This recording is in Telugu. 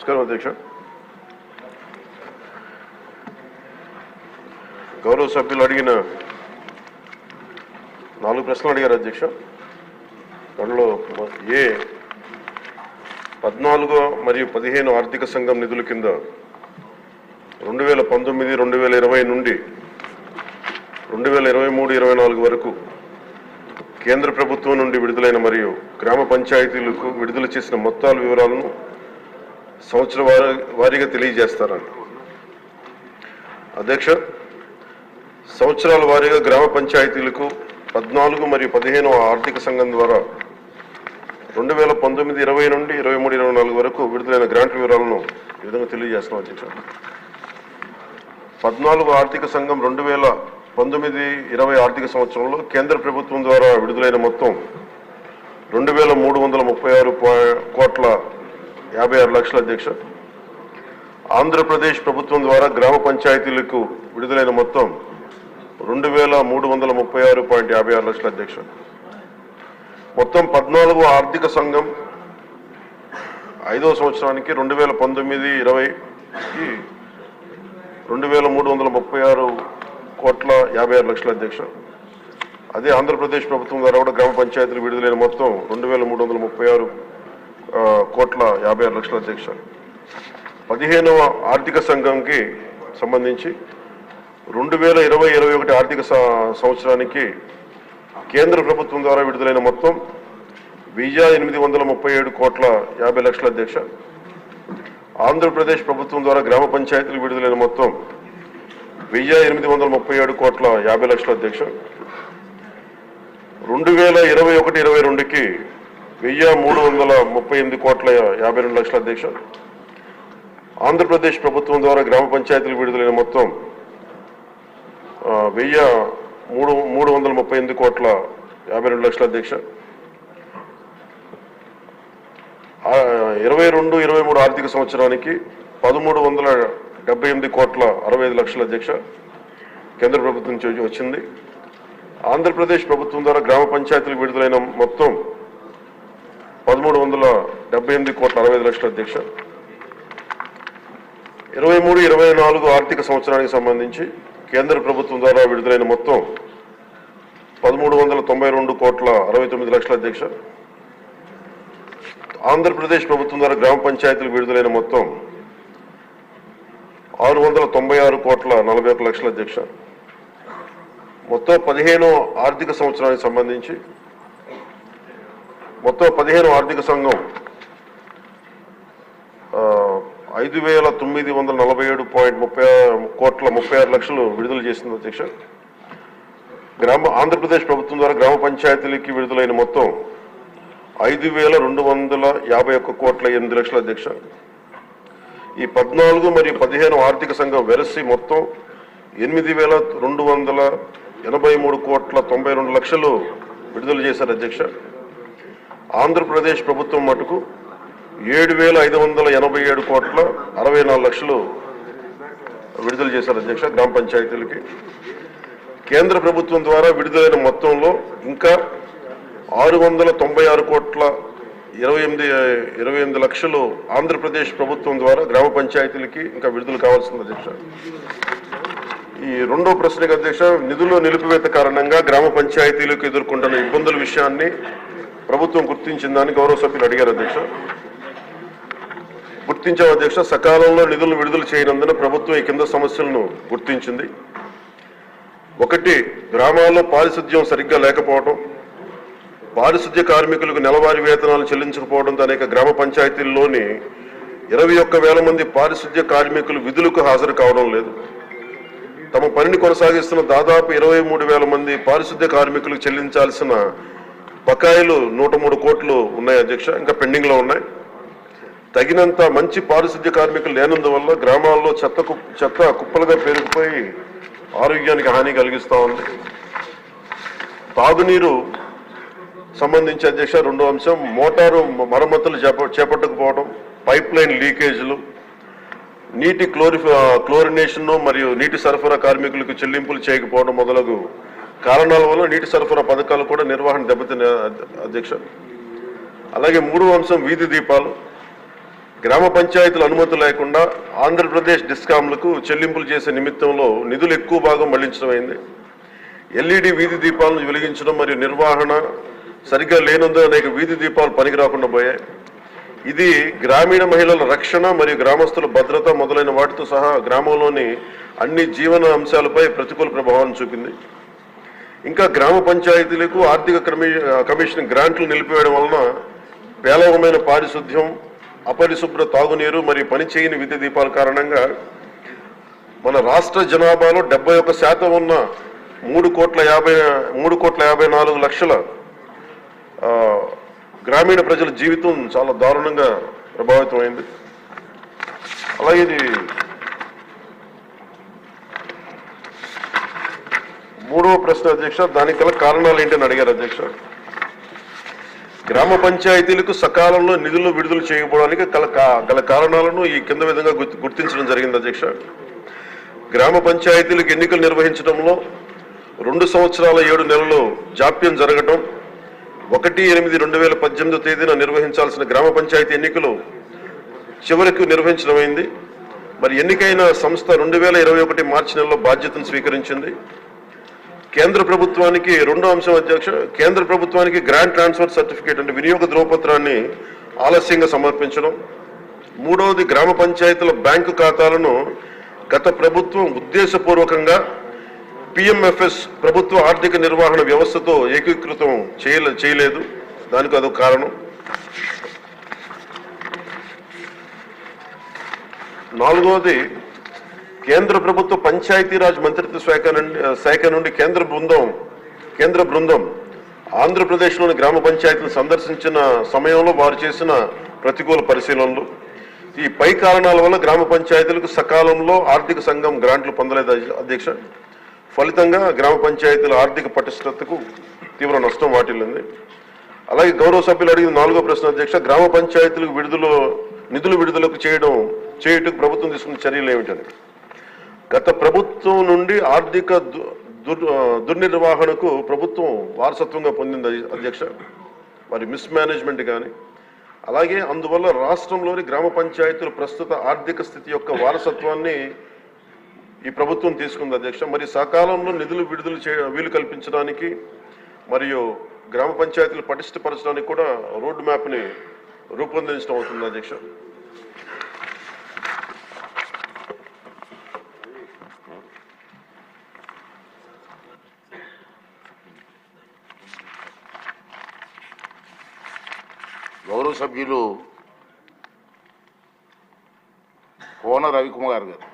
నమస్కారం అధ్యక్ష. గౌరవ సభ్యులు అడిగిన 4 ప్రశ్నలు అడిగారు అధ్యక్ష. దానిలో 14 మరియు 15 ఆర్థిక సంఘం నిధుల కింద 2019, 2020 నుండి 2023-24 వరకు కేంద్ర ప్రభుత్వం నుండి విడుదలైన మరియు గ్రామ పంచాయతీలకు విడుదల చేసిన మొత్తాల వివరాలను సంవత్సర వారీగా తెలియజేస్తారని. అధ్యక్ష, సంవత్సరాల వారీగా గ్రామ పంచాయతీలకు 14 మరియు 15 ఆర్థిక సంఘం ద్వారా 2019, 20 నుండి 23-24 వరకు విడుదలైన గ్రాంట్ వివరాలను ఈ విధంగా తెలియజేస్తున్నాం అధ్యక్ష. 14 ఆర్థిక సంఘం 2019-20 ఆర్థిక సంవత్సరంలో కేంద్ర ప్రభుత్వం ద్వారా విడుదలైన మొత్తం 2,336,56 అధ్యక్ష. ఆంధ్రప్రదేశ్ ప్రభుత్వం ద్వారా గ్రామ పంచాయతీలకు విడుదలైన మొత్తం 2,336,56 అధ్యక్ష. మొత్తం 14 ఆర్థిక సంఘం 5వ సంవత్సరానికి 2019-20కి 2,336,56 అధ్యక్ష. అదే ఆంధ్రప్రదేశ్ ప్రభుత్వం ద్వారా కూడా గ్రామ పంచాయతీలు విడుదలైన మొత్తం 2,336,56 అధ్యక్ష. 15వ ఆర్థిక సంఘంకి సంబంధించి 2020-21 ఆర్థిక సంవత్సరానికి కేంద్ర ప్రభుత్వం ద్వారా విడుదలైన మొత్తం 1,837,50,00,000 అధ్యక్ష. ఆంధ్రప్రదేశ్ ప్రభుత్వం ద్వారా గ్రామ పంచాయతీలు విడుదలైన మొత్తం 1,837,50,00,000 అధ్యక్ష. 2021-22కి 1,338,52,00,000 అధ్యక్ష. ఆంధ్రప్రదేశ్ ప్రభుత్వం ద్వారా గ్రామ పంచాయతీలు విడుదలైన మొత్తం 1,338,52,00,000 అధ్యక్ష. 22-23 ఆర్థిక సంవత్సరానికి 1,378,65,00,000 అధ్యక్ష కేంద్ర ప్రభుత్వం నుంచి వచ్చింది. ఆంధ్రప్రదేశ్ ప్రభుత్వం ద్వారా గ్రామ పంచాయతీలు విడుదలైన మొత్తం 1,378,60,00,000 అధ్యక్ష. 23-24 ఆర్థిక సంవత్సరానికి సంబంధించి కేంద్ర ప్రభుత్వం ద్వారా విడుదలైన మొత్తం 1,392,69,00,000 అధ్యక్ష. ఆంధ్రప్రదేశ్ ప్రభుత్వం ద్వారా గ్రామ పంచాయతీలు విడుదలైన మొత్తం 696,41,40,00,000 అధ్యక్ష. మొత్తం 15 ఆర్థిక సంవత్సరానికి సంబంధించి మొత్తం 15 ఆర్థిక సంఘం 5,947,36,00,000 విడుదల చేసింది అధ్యక్ష. ఆంధ్రప్రదేశ్ ప్రభుత్వం ద్వారా గ్రామ పంచాయతీలకి విడుదలైన మొత్తం 5,251,08,00,000 అధ్యక్ష. ఈ 14 మరియు 15 ఆర్థిక సంఘం వెరసి మొత్తం 8,283,92,00,000 విడుదల చేశారు అధ్యక్ష. ఆంధ్రప్రదేశ్ ప్రభుత్వం మటుకు 7,587,64,00,000 విడుదల చేశారు అధ్యక్ష గ్రామ పంచాయతీలకి. కేంద్ర ప్రభుత్వం ద్వారా విడుదలైన మొత్తంలో ఇంకా 696,28,28,00,000 ఆంధ్రప్రదేశ్ ప్రభుత్వం ద్వారా గ్రామ పంచాయతీలకి ఇంకా విడుదల కావాల్సింది అధ్యక్ష. ఈ రెండో ప్రశ్నకు అధ్యక్ష, నిధుల నిలిపివేత కారణంగా గ్రామ పంచాయతీలకు ఎదుర్కొంటున్న ఇబ్బందుల విషయాన్ని ప్రభుత్వం గుర్తించిందని గౌరవ సభ్యులు అడిగారు అధ్యక్ష. గుర్తించాం అధ్యక్ష. సకాలంలో నిధులను విడుదల చేయనందున ప్రభుత్వం ఈ కింద సమస్యలను గుర్తించింది. 1, గ్రామాల్లో పారిశుద్ధ్యం సరిగ్గా లేకపోవడం, పారిశుద్ధ్య కార్మికులకు నెలవారీ వేతనాలు చెల్లించకపోవడంతో అనేక గ్రామ పంచాయతీల్లోని 21,000 మంది పారిశుద్ధ్య కార్మికులు విధులకు హాజరు కావడం లేదు. తమ పనిని కొనసాగిస్తున్న దాదాపు 23,000 మంది పారిశుద్ధ్య కార్మికులకు చెల్లించాల్సిన బకాయిలు 103 కోట్లు ఉన్నాయి అధ్యక్ష, ఇంకా పెండింగ్లో ఉన్నాయి. తగినంత మంచి పారిశుద్ధ్య కార్మికులు లేనందువల్ల గ్రామాల్లో చెత్త కుప్పలుగా పెరిగిపోయి ఆరోగ్యానికి హాని కలిగిస్తూ ఉంది. తాగునీరు సంబంధించి అధ్యక్ష రెండో అంశం, మోటారు మరమ్మతులు చేపట్టకపోవడం, పైప్ లైన్ లీకేజీలు, నీటి క్లోరినేషన్ మరియు నీటి సరఫరా కార్మికులకు చెల్లింపులు చేయకపోవడం మొదలగు కారణాల వల్ల నీటి సరఫరా పథకాలు కూడా నిర్వహణ దెబ్బతిన్న అధ్యక్ష. అలాగే మూడవ అంశం వీధి దీపాలు. గ్రామ పంచాయతీల అనుమతి లేకుండా ఆంధ్రప్రదేశ్ డిస్కాంలకు చెల్లింపులు చేసే నిమిత్తంలో నిధులు ఎక్కువ భాగం మళ్లించడం అయింది. ఎల్ఈడి వీధి దీపాలను వెలిగించడం మరియు నిర్వహణ సరిగ్గా లేనందున అనేక వీధి దీపాలు పనికి రాకుండా పోయాయి. ఇది గ్రామీణ మహిళల రక్షణ మరియు గ్రామస్తుల భద్రత మొదలైన వాటితో సహా గ్రామంలోని అన్ని జీవన అంశాలపై ప్రతికూల ప్రభావాన్ని చూపింది. ఇంకా గ్రామ పంచాయతీలకు ఆర్థిక కమిషన్ గ్రాంట్లు నిలిపివేయడం వలన పేలవమైన పారిశుద్ధ్యం, అపరిశుభ్ర తాగునీరు మరియు పనిచేయని విద్యుత్ దీపాల కారణంగా మన రాష్ట్ర జనాభాలో 71% ఉన్న 3,54,00,000 గ్రామీణ ప్రజల జీవితం చాలా దారుణంగా ప్రభావితమైంది. అలాగే ఇది మూడవ ప్రశ్న అధ్యక్ష, దానికి గల కారణాలు ఏంటని అడిగారు అధ్యక్ష. గ్రామ పంచాయతీలకు సకాలంలో నిధులు విడుదల చేయకపోవడానికి గల కారణాలను ఈ కింద విధంగా గుర్తించడం జరిగింది అధ్యక్ష. గ్రామ పంచాయతీలకు ఎన్నికలు నిర్వహించడంలో 2 సంవత్సరాల 7 నెలలు జాప్యం జరగడం, 1/8/2018 తేదీన నిర్వహించాల్సిన గ్రామ పంచాయతీ ఎన్నికలు చివరికి నిర్వహించడమైంది. మరి ఎన్నికైన సంస్థ 2021 మార్చి నెలలో బాధ్యతను స్వీకరించింది. కేంద్ర ప్రభుత్వానికి రెండో అంశం అధ్యక్ష, కేంద్ర ప్రభుత్వానికి గ్రాంట్ ట్రాన్స్ఫర్ సర్టిఫికేట్ అంటే వినియోగ ధ్రువపత్రాన్ని ఆలస్యంగా సమర్పించడం. మూడవది, గ్రామ పంచాయతీల బ్యాంకు ఖాతాలను గత ప్రభుత్వం ఉద్దేశపూర్వకంగా పిఎంఎఫ్ఎస్ ప్రభుత్వ ఆర్థిక నిర్వహణ వ్యవస్థతో ఏకీకృతం చేయలేదు. దానికి అదొక కారణం. నాలుగవది, కేంద్ర ప్రభుత్వ పంచాయతీరాజ్ మంత్రిత్వ శాఖ నుండి కేంద్ర బృందం ఆంధ్రప్రదేశ్లోని గ్రామ పంచాయతీలను సందర్శించిన సమయంలో వారు చేసిన ప్రతికూల పరిశీలనలు. ఈ పై కారణాల వల్ల గ్రామ పంచాయతీలకు సకాలంలో ఆర్థిక సంఘం గ్రాంట్లు పొందలేదు అధ్యక్ష. ఫలితంగా గ్రామ పంచాయతీల ఆర్థిక పటిష్టతకు తీవ్ర నష్టం వాటిల్లింది. అలాగే గౌరవ సభ్యులు అడిగిన 4వ ప్రశ్న అధ్యక్ష, గ్రామ పంచాయతీలకు నిధులు విడుదలకు చేయుటకు ప్రభుత్వం తీసుకున్న చర్యలు ఏమిటని. గత ప్రభుత్వం నుండి ఆర్థిక దుర్నిర్వహణకు ప్రభుత్వం వారసత్వంగా పొందింది అధ్యక్ష. మరి మిస్మేనేజ్మెంట్ కానీ, అలాగే అందువల్ల రాష్ట్రంలోని గ్రామ పంచాయతీల ప్రస్తుత ఆర్థిక స్థితి యొక్క వారసత్వాన్ని ఈ ప్రభుత్వం తీసుకుంది అధ్యక్ష. మరి సకాలంలో నిధులు విడుదల వీలు కల్పించడానికి మరియు గ్రామ పంచాయతీలు పటిష్టపరచడానికి కూడా రోడ్ మ్యాప్ని రూపొందించడం అవుతుంది అధ్యక్ష. గౌరవ సభ్యులు కోన రవికుమార్ గారు.